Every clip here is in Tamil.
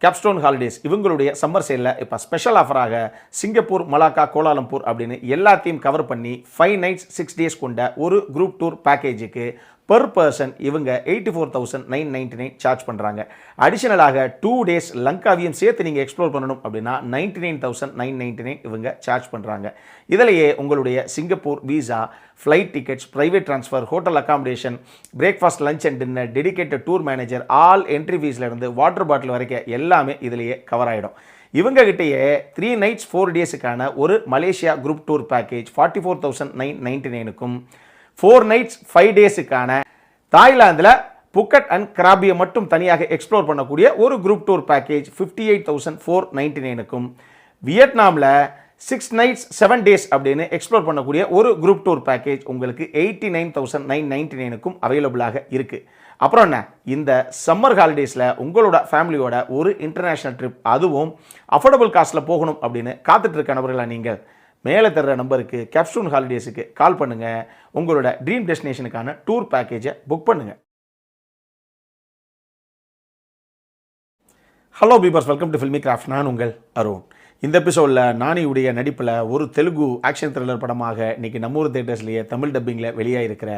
கேப்ஸ்டோன் ஹாலிடேஸ் இவங்களுடைய சம்மர் சேலில் இப்போ ஸ்பெஷல் ஆஃபராக சிங்கப்பூர், மலாக்கா, கோலாலம்பூர் அப்படின்னு எல்லாத்தையும் கவர் பண்ணி 5 nights 6 days கொண்ட ஒரு குரூப் டூர் பேக்கேஜுக்கு பெர் பர்சன் இவங்க 84,999 சார்ஜ் பண்ணுறாங்க. அடிஷனலாக 2 days லங்காவையும் சேர்த்து நீங்கள் எக்ஸ்ப்ளோர் பண்ணணும் அப்படின்னா 99,999 இவங்க சார்ஜ் பண்ணுறாங்க. இதிலேயே உங்களுடைய Singapore visa, flight tickets, private transfer, hotel accommodation, breakfast, lunch and dinner, dedicated tour manager, all entry ஃபீஸ்லேருந்து வாட்டர் பாட்டில் வரைக்கும் எல்லாமே இதிலேயே கவர் ஆகிடும். இவங்ககிட்டயே 3 nights 4 daysக்கான ஒரு மலேசியா குரூப் டூர் பேக்கேஜ் 44,999க்கும் 4 nights 5 daysக்கான தாய்லாந்தில் புக்கட் அண்ட் கிராபியை மட்டும் தனியாக எக்ஸ்ப்ளோர் பண்ணக்கூடிய ஒரு குரூப் டூர் பேக்கேஜ் 58,499க்கும் வியட்நாமில் 6 nights 7 days அப்படின்னு எக்ஸ்ப்ளோர் பண்ணக்கூடிய ஒரு குரூப் டூர் பேக்கேஜ் உங்களுக்கு 89,999க்கும் அவைலபிளாக இருக்குது. அப்புறம் என்ன, இந்த சம்மர் ஹாலிடேஸில் உங்களோட ஃபேமிலியோட ஒரு இன்டர்நேஷ்னல் ட்ரிப், அதுவும் அஃபோர்டபுள் காஸ்ட்டில் போகணும் அப்படின்னு காத்துட்ருக்க நபர்களாக நீங்கள் மேலே தர்ற நம்பருக்கு கேப்ஸ்டோன் ஹாலிடேஸுக்கு கால் பண்ணுங்கள். உங்களோட ட்ரீம் டெஸ்டினேஷனுக்கான டூர் பேக்கேஜை புக் பண்ணுங்கள். Hello பீபர்ஸ், welcome to filmi craft. நான் உங்கள் அருண். இந்த எபிசோடில் நானியுடைய நடிப்பில் ஒரு தெலுங்கு ஆக்ஷன் த்ரில்லர் படமாக இன்றைக்கி நம்ம ஊர் தேட்டர்ஸ்லேயே தமிழ் டப்பிங்கில் வெளியாகிருக்கிற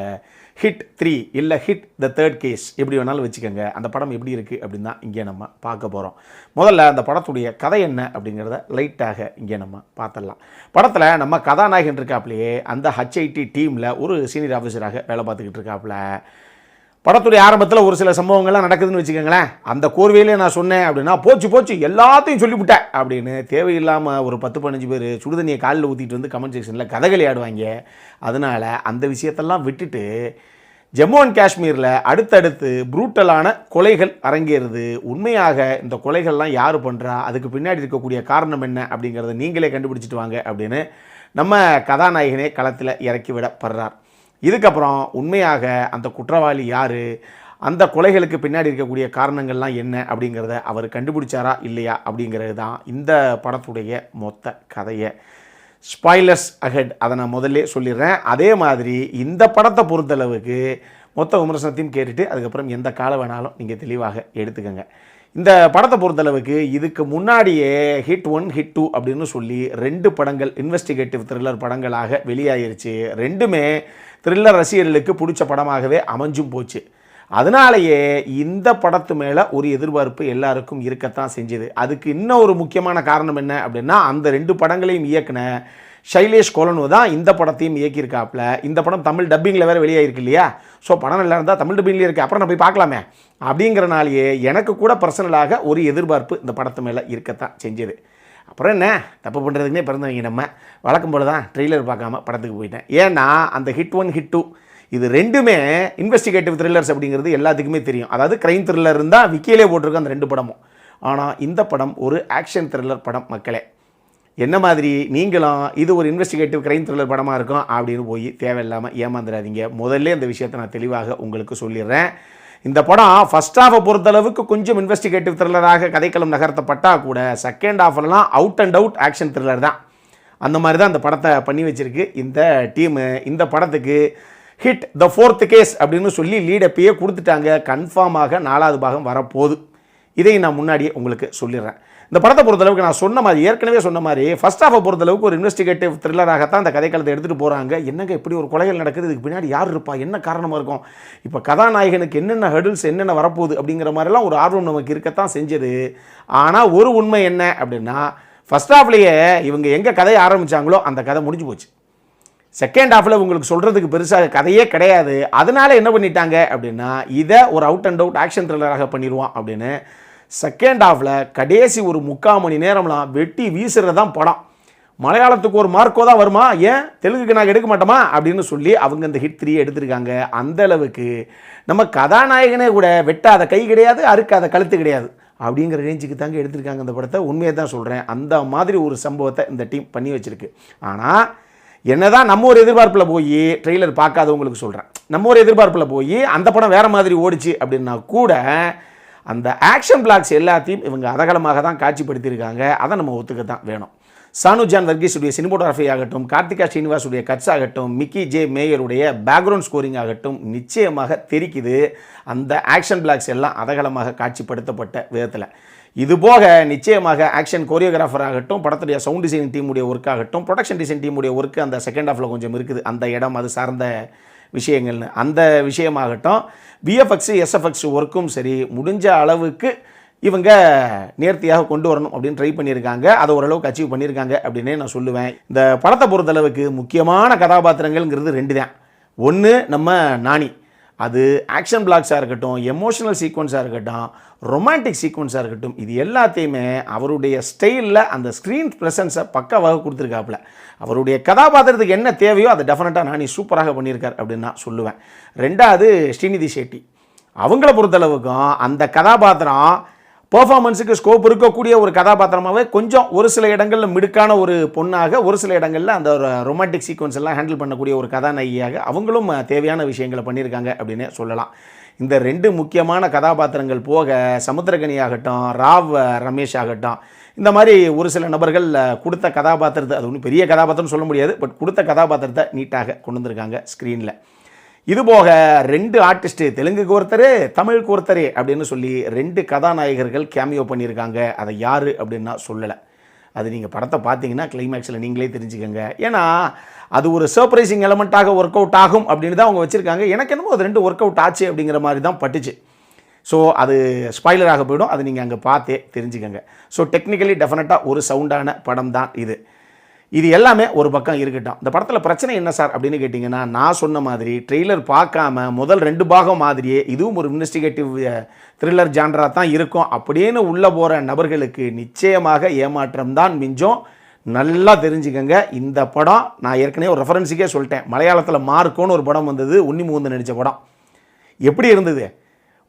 ஹிட் 3 இல்லை ஹிட் த தேர்ட் கேஸ் எப்படி வேணாலும் வச்சுக்கோங்க, அந்த படம் எப்படி இருக்குது அப்படின்னு தான் இங்கே நம்ம பார்க்க போகிறோம். முதல்ல அந்த படத்துடைய கதை என்ன அப்படிங்கிறத லைட்டாக இங்கே நம்ம பார்த்துடலாம். படத்தில் நம்ம கதாநாயகன் இருக்காப்புலையே அந்த HIT டீமில் ஒரு சீனியர் ஆஃபீஸராக வேலை பார்த்துக்கிட்டு இருக்காப்புல. படத்துடைய ஆரம்பத்தில் ஒரு சில சம்பவங்கள்லாம் நடக்குதுன்னு வச்சுக்கோங்களேன். அந்த கோர்வையிலே நான் சொன்னேன் அப்படின்னா போச்சு எல்லாத்தையும் சொல்லிவிட்டேன் அப்படின்னு தேவையில்லாமல் ஒரு 10-15 பேர் சுடுதண்ணியை காலில் ஊற்றிட்டு வந்து கமெண்ட் செக்ஷனில் கதகளி ஆடுவாங்க. அதனால் அந்த விஷயத்தெல்லாம் விட்டுட்டு ஜம்மு அண்ட் காஷ்மீரில் அடுத்தடுத்து ப்ரூட்டலான கொலைகள் அரங்கேறுது. உண்மையாக இந்த கொலைகள்லாம் யார் பண்ணுறா, அதுக்கு பின்னாடி இருக்கக்கூடிய காரணம் என்ன அப்படிங்கிறத நீங்களே கண்டுபிடிச்சிட்டு வாங்க அப்படின்னு நம்ம கதாநாயகனே களத்தில் இறக்கி விடப்படுறார். இதுக்கப்புறம் உண்மையாக அந்த குற்றவாளி யார், அந்த கொலைகளுக்கு பின்னாடி இருக்கக்கூடிய காரணங்கள்லாம் என்ன அப்படிங்கிறத அவர் கண்டுபிடிச்சாரா இல்லையா அப்படிங்கிறது தான் இந்த படத்துடைய மொத்த கதையை. ஸ்பாய்லர்ஸ் அஹெட், அதை நான் முதல்ல சொல்லிடுறேன். அதே மாதிரி இந்த படத்தை பொறுத்தளவுக்கு மொத்த விமர்சனத்தையும் கேட்டுட்டு அதுக்கப்புறம் எந்த காலம் வேணாலும் நீங்கள் தெளிவாக எடுத்துக்கோங்க. இந்த படத்தை பொறுத்தளவுக்கு இதுக்கு முன்னாடியே ஹிட் 1 ஹிட் 2 அப்படின்னு சொல்லி 2 படங்கள் இன்வெஸ்டிகேட்டிவ் த்ரில்லர் படங்களாக வெளியாகிருச்சு. ரெண்டுமே த்ரில்லர் ரசிகர்களுக்கு பிடிச்ச படமாகவே அமைஞ்சும் போச்சு. அதனாலேயே இந்த படத்து மேலே ஒரு எதிர்பார்ப்பு எல்லாருக்கும் இருக்கத்தான் செஞ்சுது. அதுக்கு இன்னும் ஒரு முக்கியமான காரணம் என்ன அப்படின்னா, அந்த 2 படங்களையும் இயக்குன ஷைலேஷ் கோலனு தான் இந்த படத்தையும் இயக்கியிருக்காப்புல. இந்த படம் தமிழ் டப்பிங்கில் வேறு வெளியாகிருக்கு இல்லையா. ஸோ படம் நல்லா இருந்தால் தமிழ் டப்பிங்லேயே இருக்குது, அப்புறம் நான் போய் பார்க்கலாமே அப்படிங்கிறனாலேயே எனக்கு கூட பர்சனலாக ஒரு எதிர்பார்ப்பு இந்த படத்து மேலே இருக்கத்தான் செஞ்சுது. அப்புறம் என்ன தப்பு பண்ணுறதுக்குனே பிறந்தவங்க நம்ம வழக்கம் போல தான் ட்ரெய்லர் பார்க்காம படத்துக்கு போயிட்டேன். ஏன்னா அந்த ஹிட் 1 ஹிட் 2 இது ரெண்டுமே இன்வெஸ்டிகேட்டிவ் த்ரில்லர்ஸ் அப்படிங்கிறது எல்லாத்துக்குமே தெரியும். அதாவது கிரைம் த்ரில்லர் இருந்தால் விக்கியிலே போட்டிருக்க அந்த 2 படமும். ஆனால் இந்த படம் ஒரு ஆக்ஷன் த்ரில்லர் படம். மக்களே, என்ன மாதிரி நீங்களும் இது ஒரு இன்வெஸ்டிகேட்டிவ் கிரைம் த்ரில்லர் படமாக இருக்கும் அப்படின்னு போய் தேவையில்லாமல் ஏமாந்துடாதீங்க. முதல்ல இந்த விஷயத்தை நான் தெளிவாக உங்களுக்கு சொல்லிடுறேன். இந்த படம் ஃபஸ்ட் ஹாஃபை பொறுத்தளவுக்கு கொஞ்சம் இன்வெஸ்டிகேட்டிவ் த்ரில்லராக கதைக்களம் நகர்த்தப்பட்டால் கூட செகண்ட் ஹாஃப்லாம் out and out action thriller தான். அந்த மாதிரி தான் இந்த படத்தை பண்ணி வச்சுருக்கு இந்த டீமு. இந்த படத்துக்கு ஹிட் த 4th கேஸ் அப்படின்னு சொல்லி லீட் அப்பயே கொடுத்துட்டாங்க. கன்ஃபார்மாக 4வது பாகம் வரப்போகுது. இதையும் நான் முன்னாடியே உங்களுக்கு சொல்லிடுறேன். இந்த படத்தை பொறுத்தளவுக்கு நான் சொன்ன மாதிரி, ஏற்கனவே சொன்ன மாதிரி, ஃபர்ஸ்ட் ஹாஃபை பொறுத்தளவுக்கு ஒரு இன்வெஸ்டிகேட்டிவ் த்ரில்லராகத்தான் அந்த கதைக்களத்தை எடுத்துகிட்டு போகிறாங்க. என்னங்க இப்படி ஒரு கொலைகள் நடக்குது, இதுக்கு பின்னாடி யார் இருப்பா, என்ன காரணமாக இருக்கும், இப்போ கதாநாயகனுக்கு என்னென்ன ஹெர்டில்ஸ் என்னென்ன வரப்போகுது அப்படிங்கிற மாதிரிலாம் ஒரு ஆர்வம் நமக்கு இருக்கத்தான் செஞ்சது. ஆனால் ஒரு உண்மை என்ன அப்படின்னா, ஃபர்ஸ்ட் ஹாஃப்லேயே இவங்க எங்கே கதையை ஆரம்பித்தாங்களோ அந்த கதை முடிஞ்சு போச்சு. செகண்ட் ஹாஃபில் உங்களுக்கு சொல்கிறதுக்கு பெருசாக கதையே கிடையாது. அதனால என்ன பண்ணிட்டாங்க அப்படின்னா, இதை ஒரு அவுட் அண்ட் அவுட் ஆக்ஷன் த்ரில்லராக பண்ணிடுவான் அப்படின்னு செகண்ட் ஹாஃபில் கடைசி ஒரு 3/4 மணி நேரம்லாம் வெட்டி வீசுறது தான் படம். மலையாளத்துக்கு ஒரு மார்க்கோ தான் வருமா, ஏன் தெலுங்குக்கு நாங்கள் எடுக்க மாட்டோமா அப்படின்னு சொல்லி அவங்க இந்த ஹிட் 3 எடுத்திருக்காங்க. அந்த அளவுக்கு நம்ம கதாநாயகனே கூட வெட்டாத கை கிடையாது, அறுக்காத கழுத்து கிடையாது அப்படிங்கிற ரேஞ்சுக்கு தாங்க எடுத்திருக்காங்க இந்த படத்தை. உண்மையை தான் சொல்கிறேன். அந்த மாதிரி ஒரு சம்பவத்தை இந்த டீம் பண்ணி வச்சுருக்கு. ஆனால் என்னதான் நம்ம ஒரு எதிர்பார்ப்பில் போய் ட்ரெய்லர் பார்க்காதவங்களுக்கு சொல்கிறேன், நம்ம ஒரு எதிர்பார்ப்பில் போய் அந்த படம் வேறு மாதிரி ஓடிச்சு அப்படின்னா கூட அந்த ஆக்ஷன் பிளாக்ஸ் எல்லாத்தையும் இவங்க அதகலமாக தான் காட்சிப்படுத்தியிருக்காங்க. அதை நம்ம ஒத்துக்க தான் வேணும். சானு ஜான் வர்கீஸுடைய சினிமோட்டோகிராஃபி ஆகட்டும், கார்த்திகா ஸ்ரீனிவாசுடைய கட்ஸ் ஆகட்டும், மிக்கி ஜே மேயருடைய பேக்ரவுண்ட் ஸ்கோரிங் ஆகட்டும் நிச்சயமாக தெரிக்குது அந்த ஆக்ஷன் பிளாக்ஸ் எல்லாம் அதகலமாக காட்சிப்படுத்தப்பட்ட விதத்தில். இது போக நிச்சயமாக ஆக்ஷன் கோரியோகிராஃபர் ஆகட்டும், படத்துடைய சவுண்ட் டிசைன் டீமுடைய ஒர்க் ஆகட்டும், ப்ரொடக்ஷன் டிசைன் டீமுடைய ஒர்க்கு அந்த செகண்ட் ஹாஃபில் கொஞ்சம் இருக்குது, அந்த இடம் அது சார்ந்த விஷயங்கள்னு அந்த விஷயமாகட்டும், விஎஃப்எக்ஸ் எஸ்எஃப்எக்ஸ் ஒர்க்கும் சரி முடிஞ்ச அளவுக்கு இவங்க நேர்த்தியாக கொண்டு வரணும் அப்படின்னு ட்ரை பண்ணியிருக்காங்க. அதை ஓரளவுக்கு அச்சீவ் பண்ணியிருக்காங்க அப்படின்னே நான் சொல்லுவேன். இந்த படத்தை பொறுத்தளவுக்கு முக்கியமான கதாபாத்திரங்கள்ங்கிறது 2 தான். ஒன்று நம்ம நானி, அது ஆக்ஷன் பிளாக்ஸாக இருக்கட்டும், எமோஷனல் சீக்வன்ஸாக இருக்கட்டும், ரொமான்டிக் சீக்வன்ஸாக இருக்கட்டும், இது எல்லாத்தையுமே அவருடைய ஸ்டைலில் அந்த ஸ்க்ரீன் ப்ரெசன்ஸை பக்காவாக கொடுத்துருக்காப்புல. அவருடைய கதாபாத்திரத்துக்கு என்ன தேவையோ அதை டெஃபினட்டாக நானி சூப்பராக பண்ணியிருக்கார் அப்படின்னு நான் சொல்லுவேன். 2வது ஸ்ரீநிதி ஷெட்டி, அவங்கள பொறுத்தளவுக்கும் அந்த கதாபாத்திரம் பெர்ஃபார்மன்ஸுக்கு ஸ்கோப் இருக்கக்கூடிய ஒரு கதாபாத்திரமாகவே கொஞ்சம் ஒரு சில இடங்களில் மிடுக்கான ஒரு பொண்ணாக, ஒரு சில இடங்களில் அந்த ஒரு ரொமான்டிக் சீக்வன்ஸ் எல்லாம் ஹேண்டில் பண்ணக்கூடிய ஒரு கதாநாயகியாக அவங்களும் தேவையான விஷயங்களை பண்ணியிருக்காங்க அப்படின்னு சொல்லலாம். இந்த 2 முக்கியமான கதாபாத்திரங்கள் போக சமுத்திரகனி ஆகட்டும், ராவ் ரமேஷ் ஆகட்டும், இந்த மாதிரி ஒரு சில நபர்கள் கொடுத்த கதாபாத்திரத்தை, அது ஒன்றும் பெரிய கதாபாத்திரம் சொல்ல முடியாது, பட் கொடுத்த கதாபாத்திரத்தை நீட்டாக கொண்டு வந்திருக்காங்க ஸ்க்ரீனில். இது போக 2 ஆர்டிஸ்ட்டு, தெலுங்குக்கு ஒருத்தர், தமிழுக்கு ஒருத்தர் அப்படின்னு சொல்லி 2 கதாநாயகர்கள் கேமியோ பண்ணியிருக்காங்க. அதை யார் அப்படின்னா சொல்லலை. அது நீங்கள் படத்தை பார்த்தீங்கன்னா கிளைமேக்ஸில் நீங்களே தெரிஞ்சுக்கோங்க. ஏன்னா அது ஒரு சர்ப்ரைசிங் எலமெண்ட்டாக ஒர்க் அவுட் ஆகும் அப்படின்னு தான் அவங்க வச்சுருக்காங்க. எனக்கு என்னமோ அது 2 ஒர்க் அவுட் ஆச்சு அப்படிங்கிற மாதிரி தான் பட்டுச்சு. ஸோ அது ஸ்பாய்லராக போய்டும், அது நீங்கள் அங்கே பார்த்தே தெரிஞ்சுக்கோங்க. ஸோ டெக்னிக்கலி டெஃபினட்டாக ஒரு சவுண்டான படம் தான் இது. இது எல்லாமே ஒரு பக்கம் இருக்கட்டும். இந்த படத்தில் பிரச்சனை என்ன சார் அப்படின்னு கேட்டிங்கன்னா, நான் சொன்ன மாதிரி ட்ரெய்லர் பார்க்காம முதல் 2 பாகம் மாதிரியே இதுவும் ஒரு இன்வெஸ்டிகேட்டிவ் த்ரில்லர் ஜான்ரா தான் இருக்கும் அப்படின்னு உள்ளே போகிற நபர்களுக்கு நிச்சயமாக ஏமாற்றம் தான் மிஞ்சம். நல்லா தெரிஞ்சுக்கங்க. இந்த படம் நான் ஏற்கனவே ஒரு ரெஃபரன்ஸுக்கே சொல்லிட்டேன். மலையாளத்தில் மார்க்கோன்னு ஒரு படம் வந்தது, உன்னி முகுந்தன் நடித்த படம். எப்படி இருந்தது?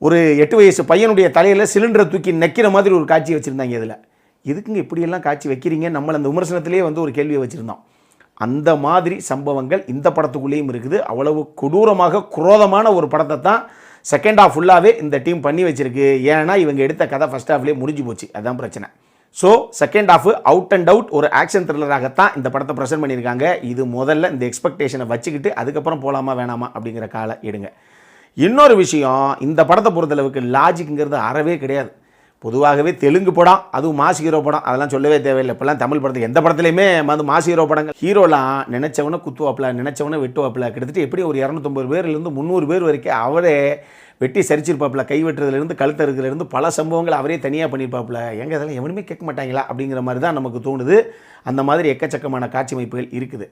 ஒரு 8 வயசு பையனுடைய தலையில் சிலிண்டரை தூக்கி நக்கிற மாதிரி ஒரு காட்சி வச்சுருந்தாங்க. இதில் இதுக்குங்க இப்படியெல்லாம் காட்சி வைக்கிறீங்க, நம்மளை அந்த விமர்சனத்திலே ஒரு கேள்வியை வச்சுருந்தோம். அந்த மாதிரி சம்பவங்கள் இந்த படத்துக்குள்ளேயும் இருக்குது. அவ்வளவு கொடூரமாக குரோதமான ஒரு படத்தை தான் செகண்ட் ஹாஃப் ஃபுல்லாகவே இந்த டீம் பண்ணி வச்சிருக்கு. ஏன்னா இவங்க எடுத்த கதை ஃபஸ்ட் ஹாஃப்லேயே முடிஞ்சு போச்சு, அதுதான் பிரச்சனை. So second half out and out ஒரு ஆக்ஷன் த்ரில்லராகத்தான் இந்த படத்தை ப்ரெசென்ட் பண்ணியிருக்காங்க. இது முதல்ல இந்த எக்ஸ்பெக்டேஷனை வச்சுக்கிட்டு அதுக்கப்புறம் போகலாமா வேணாமா அப்படிங்கிற காலை எடுங்க. இன்னொரு விஷயம், இந்த படத்தை பொறுத்தளவுக்கு லாஜிக்குங்கிறது அறவே கிடையாது. பொதுவாகவே தெலுங்கு படம், அதுவும் மாஸ் ஹீரோ படம், அதெல்லாம் சொல்லவே தேவையில்லை. இப்போல்லாம் தமிழ் படத்துக்கு எந்த படத்துலையுமே மாஸ் ஹீரோ படங்கள், ஹீரோலாம் நினச்சவனை குத்துவாப்பில், நினச்சவனை வெட்டுவாப்பில், கிட்டத்தட்ட எப்படி ஒரு 250 பேர்லேருந்து 300 பேர் வரைக்கும் அவரே வெட்டி சரிச்சிருப்பாப்பில். கை வெட்டுறதுலேருந்து கழுத்து இருக்கிறதுலேருந்து பல சம்பவங்கள் அவரே தனியாக பண்ணியிருப்பாப்பில். எங்கே அதெல்லாம் எவனுமே கேட்க மாட்டாங்களா அப்படிங்கிற மாதிரி தான் நமக்கு தோணுது. அந்த மாதிரி எக்கச்சக்கமான காட்சி அமைப்புகள் இருக்குது.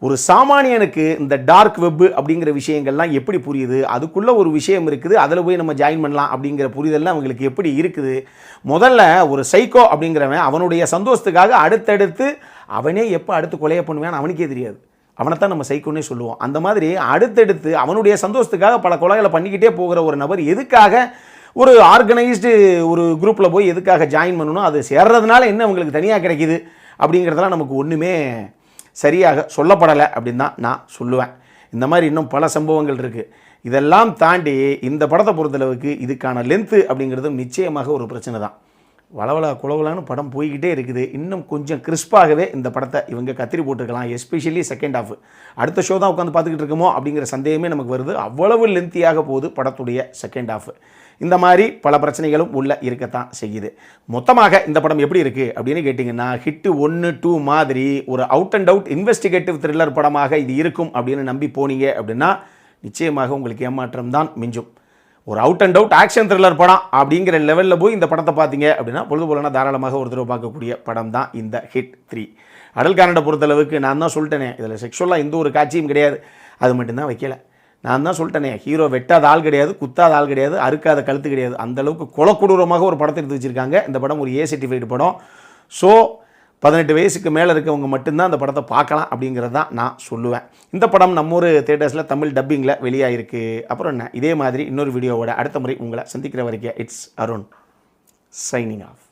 ஒரு சாமானியனுக்கு இந்த டார்க் வெப் அப்படிங்கிற விஷயங்கள்லாம் எப்படி புரியுது, அதுக்குள்ளே ஒரு விஷயம் இருக்குது, அதில் போய் நம்ம ஜாயின் பண்ணலாம் அப்படிங்கிற புரிதல்லாம் அவங்களுக்கு எப்படி இருக்குது. முதல்ல ஒரு சைக்கோ அப்படிங்கிறவன் அவனுடைய சந்தோஷத்துக்காக அடுத்தடுத்து அவனே எப்போ அடுத்து கொலையை பண்ணுவான்னு அவனுக்கே தெரியாது. அவனைத்தான் நம்ம சைக்கோன்னே சொல்லுவோம். அந்த மாதிரி அடுத்தடுத்து அவனுடைய சந்தோஷத்துக்காக பல கொலைகளை பண்ணிக்கிட்டே போகிற ஒரு நபர் எதுக்காக ஒரு ஆர்கனைஸ்டு ஒரு குரூப்பில் போய் எதுக்காக ஜாயின் பண்ணணும், அது சேர்றதுனால என்ன அவங்களுக்கு தனியாக கிடைக்கிது அப்படிங்கிறதெல்லாம் நமக்கு ஒன்றுமே சரியாக சொல்லப்படலை அப்படின்னு தான் நான் சொல்லுவேன். இந்த மாதிரி இன்னும் பல சம்பவங்கள் இருக்குது. இதெல்லாம் தாண்டி இந்த படத்தை பொறுத்தளவுக்கு இதுக்கான லென்த்து அப்படிங்கிறது நிச்சயமாக ஒரு பிரச்சனை தான். வளவள குளவலான்னு படம் போய்கிட்டே இருக்குது. இன்னும் கொஞ்சம் கிறிஸ்பாகவே இந்த படத்தை இவங்க கத்திரி போட்டிருக்கலாம். Especially second half. அடுத்த ஷோ தான் உட்காந்து பார்த்துக்கிட்டு இருக்கோமோ அப்படிங்கிற சந்தேகமே நமக்கு வருது. அவ்வளவு லென்த்தியாக போகுது படத்துடைய செகண்ட் ஹாஃப். இந்த மாதிரி பல பிரச்சனைகளும் உள்ள இருக்கத்தான் செய்யுது. மொத்தமாக இந்த படம் எப்படி இருக்குது அப்படின்னு கேட்டிங்கன்னா, ஹிட்டு 1, 2 மாதிரி ஒரு out and out investigative thriller படமாக இது இருக்கும் அப்படின்னு நம்பி போனீங்க அப்படின்னா நிச்சயமாக உங்களுக்கு ஏமாற்றம் தான் மிஞ்சும். ஒரு out and out action thriller படம் அப்படிங்கிற லெவலில் போய் இந்த படத்தை பார்த்தீங்க அப்படின்னா பொழுது போலனா தாராளமாக ஒரு தடவை பார்க்கக்கூடிய படம் தான் இந்த ஹிட் 3. அடல் கானடை பொறுத்தளவுக்கு நான் தான் சொல்லிட்டேனே, இதில் செக்ஷுவலாக எந்த ஒரு காட்சியும் கிடையாது. அது மட்டும்தான் வைக்கலை. நான் தான் சொல்லிட்டேனே, ஹீரோ வெட்டாத ஆள் கிடையாது, குத்தாத ஆள் கிடையாது, அறுக்காத கழுத்து கிடையாது. அந்தளவுக்கு கொடூரமாக ஒரு படத்தை எடுத்து வச்சுருக்காங்க. இந்த படம் ஒரு A சர்டிஃபைடு படம். ஸோ 18 வயசுக்கு மேலே இருக்கவங்க மட்டும்தான் அந்த படத்தை பார்க்கலாம் அப்படிங்கிறது தான் நான் சொல்லுவேன். இந்த படம் நம்ம ஒரு தேட்டர்ஸில் தமிழ் டப்பிங்கில் வெளியாகிருக்கு. அப்புறம் என்ன, இதே மாதிரி இன்னொரு வீடியோவோட அடுத்த முறை உங்களை சந்திக்கிற வரைக்கும் இட்ஸ் அருண் சைனிங் ஆஃப்.